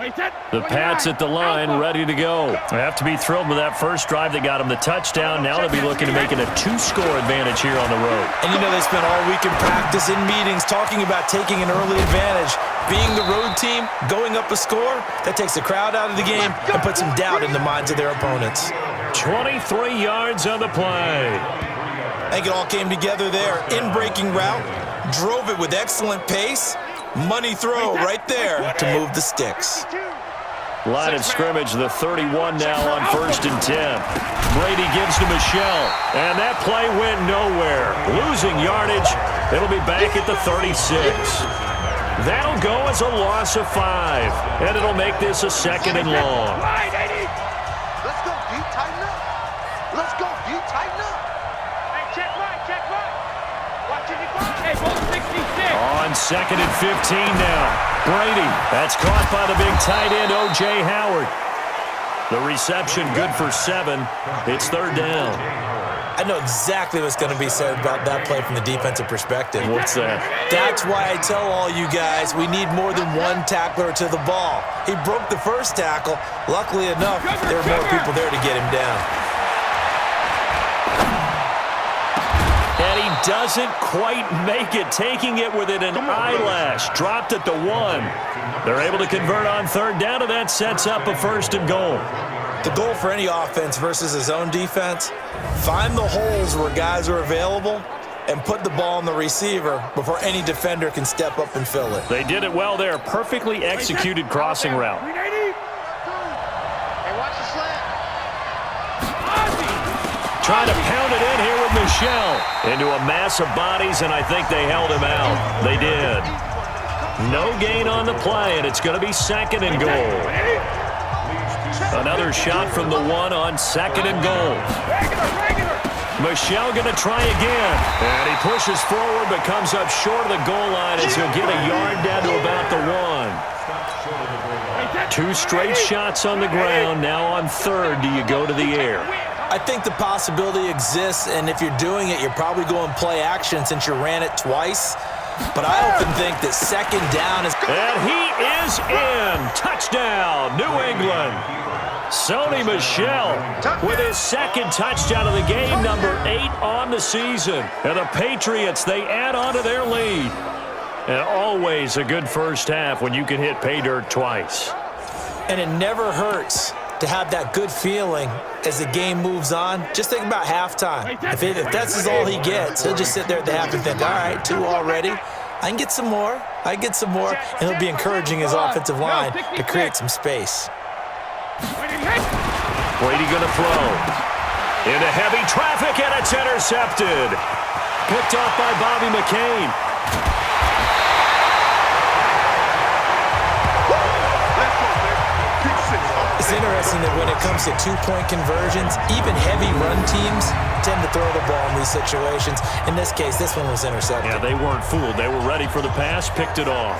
The Pats at the line, ready to go. They have to be thrilled with that first drive that got them the touchdown. Now they'll be looking to make it a 2-score advantage here on the road. And you know they spent all week in practice, in meetings, talking about taking an early advantage. Being the road team, going up a score, that takes the crowd out of the game and puts some doubt in the minds of their opponents. 23 yards on the play. I think it all came together there. In-breaking route, drove it with excellent pace. Money throw right there to move the sticks. Line of scrimmage, the 31 now on 1st and 10. Brady gives to Michelle, and that play went nowhere. Losing yardage, it'll be back at the 36. That'll go as a loss of 5, and it'll make this a 2nd and long. Let's go, D, tighten up. Let's go, D, tighten up. Hey, check right. Watching it go. Hey, ball 66. On 2nd and 15 now. Brady, that's caught by the big tight end, O.J. Howard. The reception good for 7. It's 3rd down. I know exactly what's going to be said about that play from the defensive perspective. What's that? That's why I tell all you guys we need more than one tackler to the ball. He broke the first tackle. Luckily enough, there were more people there to get him down. And he doesn't quite make it, taking it within an eyelash. Dropped at the 1. They're able to convert on 3rd down, and that sets up a 1st and goal. The goal for any offense versus his own defense, find the holes where guys are available and put the ball on the receiver before any defender can step up and fill it. They did it well there. Perfectly executed crossing route. Hey, watch the slant. Trying to pound it in here with Michelle. Into a mass of bodies, and I think they held him out. They did. No gain on the play, and it's going to be 2nd and goal. Another shot from the 1 on 2nd and goal. Michelle going to try again. And he pushes forward but comes up short of the goal line as he'll get a yard down to about the 1. 2 straight shots on the ground. Now on 3rd, do you go to the air? I think the possibility exists, and if you're doing it, you're probably going play action since you ran it twice. But I often think that 2nd down is... And he is in. Touchdown, New England. Sony Michel with his 2nd touchdown of the game, number 8 on the season. And the Patriots, they add on to their lead. And always a good first half when you can hit pay dirt twice. And it never hurts to have that good feeling as the game moves on. Just think about halftime. If that's all he gets, he'll just sit there at the half and think, all right, 2 already. I can get some more. And he'll be encouraging his offensive line to create some space. Brady going to throw. Into heavy traffic, and it's intercepted. Picked off by Bobby McCain. It's interesting that when it comes to 2-point conversions, even heavy run teams tend to throw the ball in these situations. In this case, this one was intercepted. Yeah, they weren't fooled. They were ready for the pass, picked it off.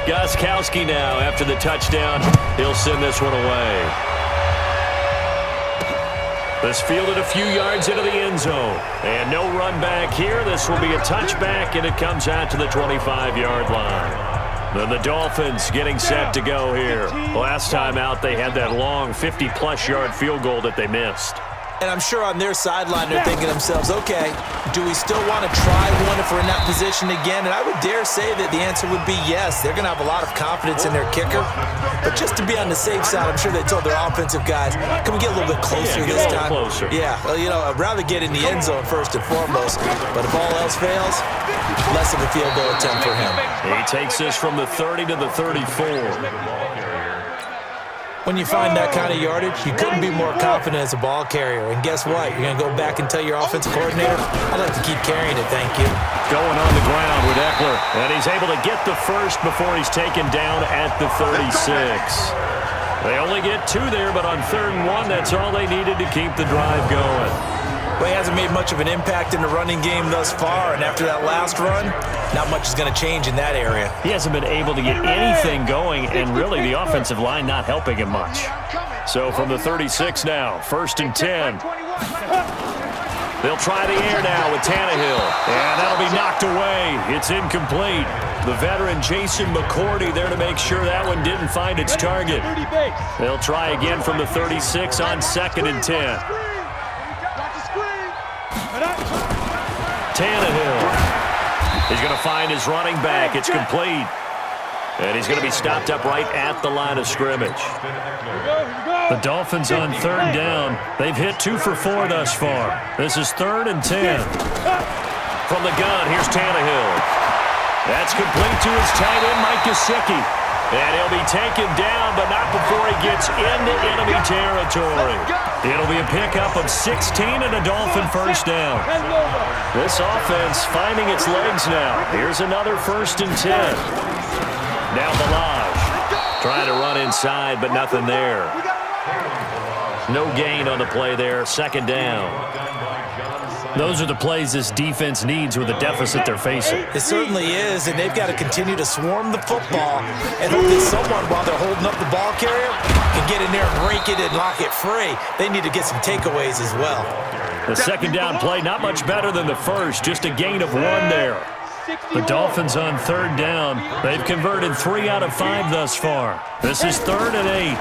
Gostkowski now after the touchdown. He'll send this one away. This fielded a few yards into the end zone. And no run back here. This will be a touchback, and it comes out to the 25-yard line. Then the Dolphins getting set to go here. Last time out, they had that long 50-plus yard field goal that they missed. And I'm sure on their sideline they're thinking to themselves, okay, do we still want to try one if we're in that position again? And I would dare say that the answer would be yes. They're going to have a lot of confidence in their kicker. But just to be on the safe side, I'm sure they told their offensive guys, can we get a little bit closer this time? Closer. Yeah, well, you know, I'd rather get in the end zone first and foremost. But if all else fails, less of a field goal attempt for him. He takes this from the 30 to the 34. When you find that kind of yardage, you couldn't be more confident as a ball carrier. And guess what? You're going to go back and tell your offensive coordinator, I'd like to keep carrying it, thank you. Going on the ground with Eckler. And he's able to get the first before he's taken down at the 36. They only get 2 there, but on 3rd and 1, that's all they needed to keep the drive going. Well, he hasn't made much of an impact in the running game thus far, and after that last run, not much is going to change in that area. He hasn't been able to get anything going, and really the offensive line not helping him much. So from the 36 now, 1st and 10. They'll try the air now with Tannehill. And that'll be knocked away. It's incomplete. The veteran Jason McCourty there to make sure that one didn't find its target. They'll try again from the 36 on 2nd and 10. Tannehill. He's going to find his running back. It's complete. And he's going to be stopped up right at the line of scrimmage. The Dolphins on 3rd down. They've hit 2 for 4 thus far. This is 3rd and 10. From the gun, here's Tannehill. That's complete to his tight end, Mike Gesicki. And he'll be taken down, but not before he gets into enemy territory. It'll be a pickup of 16 and a Dolphin first down. This offense finding its legs now. Here's another 1st and 10. Now Balaj trying to run inside, but nothing there. No gain on the play there. 2nd down. Those are the plays this defense needs with the deficit they're facing. It certainly is, and they've got to continue to swarm the football and hope that someone, while they're holding up the ball carrier, can get in there and rake it and lock it free. They need to get some takeaways as well. The 2nd down play, not much better than the first, just a gain of 1 there. The Dolphins on 3rd down. They've converted 3 out of 5 thus far. This is 3rd and 8.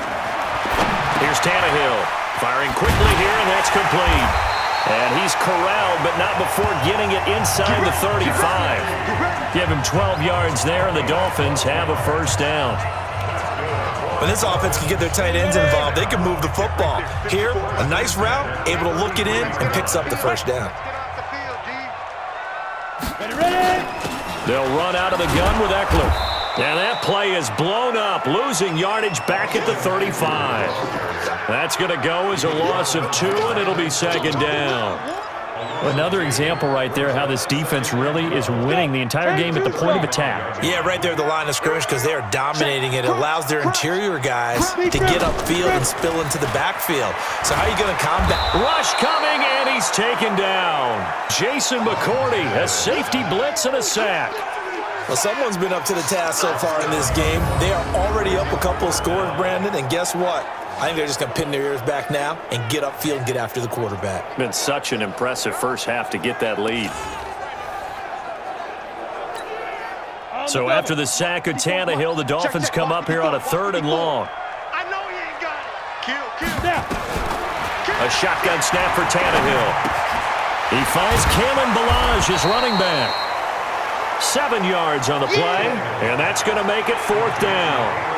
Here's Tannehill. Firing quickly here, and that's complete. And he's corralled, but not before getting it inside the 35. Give him 12 yards there, and the Dolphins have a 1st down. When this offense can get their tight ends involved, they can move the football. Here, a nice route, able to look it in, and picks up the 1st down. They'll run out of the gun with Eckler. And that play is blown up, losing yardage back at the 35. That's going to go as a loss of 2, and it'll be 2nd down. Another example right there how this defense really is winning the entire game at the point of attack. Yeah, right there at the line of scrimmage because they are dominating it. It allows their interior guys to get upfield and spill into the backfield. So how are you going to combat? Rush coming, and he's taken down. Jason McCourty, a safety blitz and a sack. Well, someone's been up to the task so far in this game. They are already up a couple of scores, Brandon, and guess what? I think they're just going to pin their ears back now and get upfield and get after the quarterback. Been such an impressive first half to get that lead. So after the sack of Tannehill, the Dolphins come up here on a 3rd and long. I know he ain't got it. A shotgun snap for Tannehill. He finds Kalen Balaj, his running back. 7 yards on the play, and that's going to make it 4th down.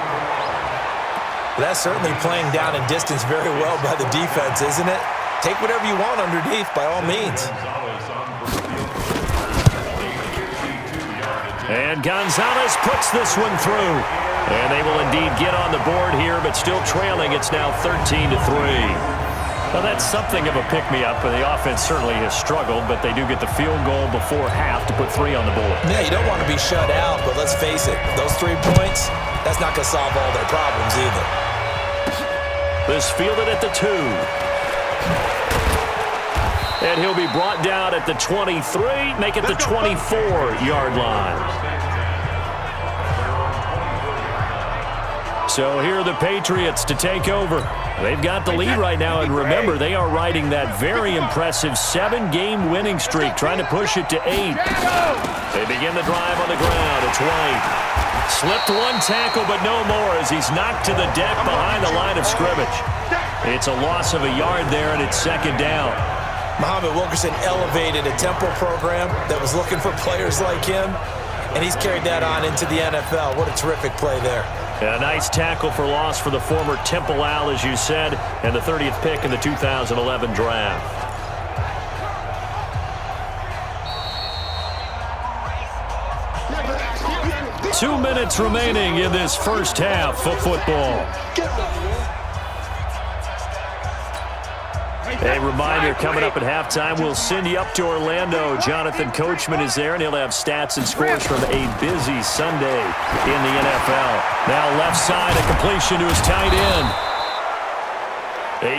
That's certainly playing down in distance very well by the defense, isn't it? Take whatever you want underneath, by all means. And Gonzalez puts this one through. And they will indeed get on the board here, but still trailing. It's now 13-3. Well, that's something of a pick-me-up, and the offense certainly has struggled, but they do get the field goal before half to put 3 on the board. Yeah, you don't want to be shut out, but let's face it, those 3 points, that's not going to solve all their problems either. This fielded at the 2. And he'll be brought down at the 23, make it the 24-yard line. So here are the Patriots to take over. They've got the lead right now, and remember, they are riding that very impressive 7-game winning streak, trying to push it to 8. They begin the drive on the ground. It's White. Slipped 1 tackle, but no more as he's knocked to the deck behind the line of scrimmage. It's a loss of a yard there, and it's 2nd down. Muhammad Wilkerson elevated a tempo program that was looking for players like him, and he's carried that on into the NFL. What a terrific play there. And a nice tackle for loss for the former Temple Owl, as you said, and the 30th pick in the 2011 draft. Two minutes remaining in this first half of football. A reminder, coming up at halftime, we'll send you up to Orlando. Jonathan Coachman is there, and he'll have stats and scores from a busy Sunday in the NFL. Now left side, a completion to his tight end.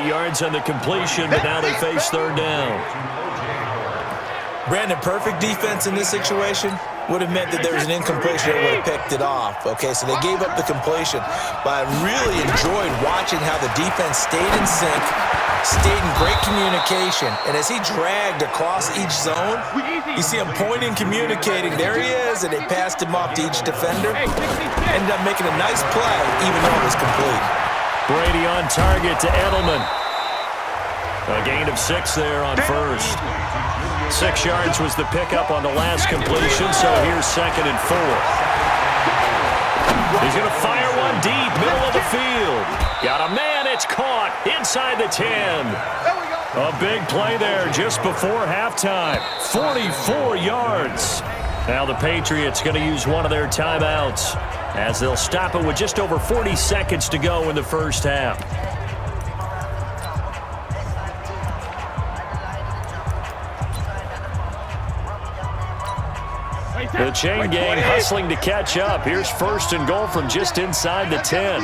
8 yards on the completion, but now they face 3rd down. Brandon, perfect defense in this situation would have meant that there was an incompletion that would have picked it off. Okay, so they gave up the completion, but I really enjoyed watching how the defense stayed in sync, stayed in great communication, and as he dragged across each zone, you see him pointing, communicating. There he is, and they passed him off to each defender. Ended up making a nice play, even though it was complete. Brady on target to Edelman. A gain of 6 there on first. 6 yards was the pickup on the last completion, so here's 2nd and 4. He's going to fire one deep, middle of the field. Got a man, it's caught inside the 10. A big play there just before halftime. 44 yards. Now the Patriots going to use one of their timeouts as they'll stop it with just over 40 seconds to go in the first half. The chain gang hustling to catch up. Here's 1st and goal from just inside the 10.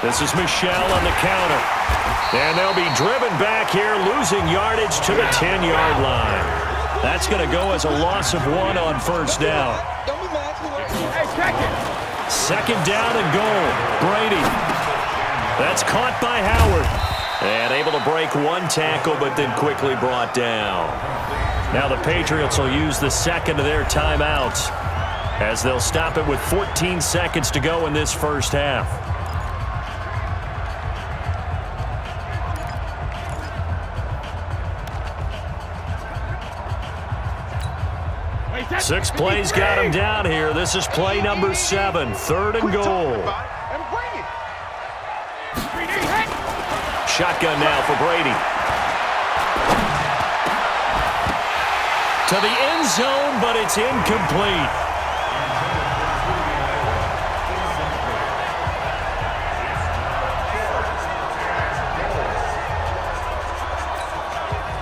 This is Michel on the counter. And they'll be driven back here, losing yardage to the 10-yard line. That's going to go as a loss of 1 on first down. 2nd down and goal. Brady. That's caught by Howard. And able to break one tackle, but then quickly brought down. Now the Patriots will use the 2nd of their timeouts as they'll stop it with 14 seconds to go in this first half. Six plays got him down here. This is play number 7, 3rd and goal. Shotgun now for Brady. To the end zone, but it's incomplete.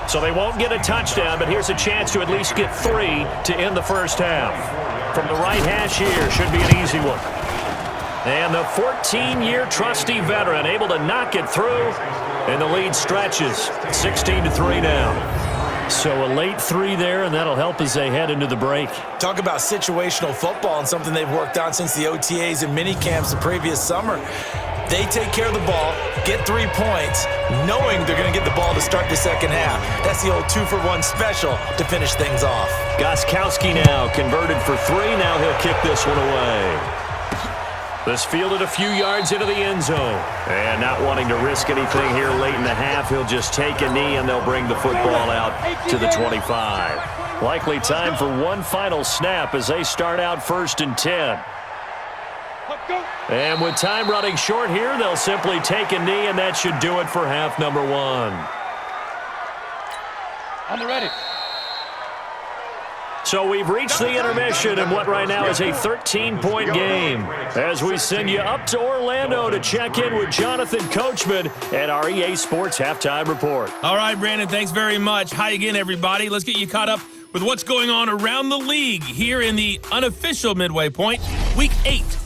So they won't get a touchdown, but here's a chance to at least get 3 to end the first half. From the right hash here, should be an easy one. And the 14-year trusty veteran able to knock it through, and the lead stretches 16-3 now. So a late 3 there, and that'll help as they head into the break. Talk about situational football and something they've worked on since the OTAs and mini camps the previous summer. They take care of the ball, get 3 points, knowing they're going to get the ball to start the second half. That's the old 2-for-1 special to finish things off. Gostkowski now converted for 3. Now he'll kick this one away. This fielded a few yards into the end zone. And not wanting to risk anything here late in the half, he'll just take a knee and they'll bring the football out to the 25. Likely time for one final snap as they start out 1st and 10. And with time running short here, they'll simply take a knee, and that should do it for half number 1. On the ready. So we've reached the intermission in what right now is a 13-point game as we send you up to Orlando to check in with Jonathan Coachman at our EA Sports Halftime Report. All right, Brandon, thanks very much. Hi again, everybody. Let's get you caught up with what's going on around the league here in the unofficial midway point, Week 8.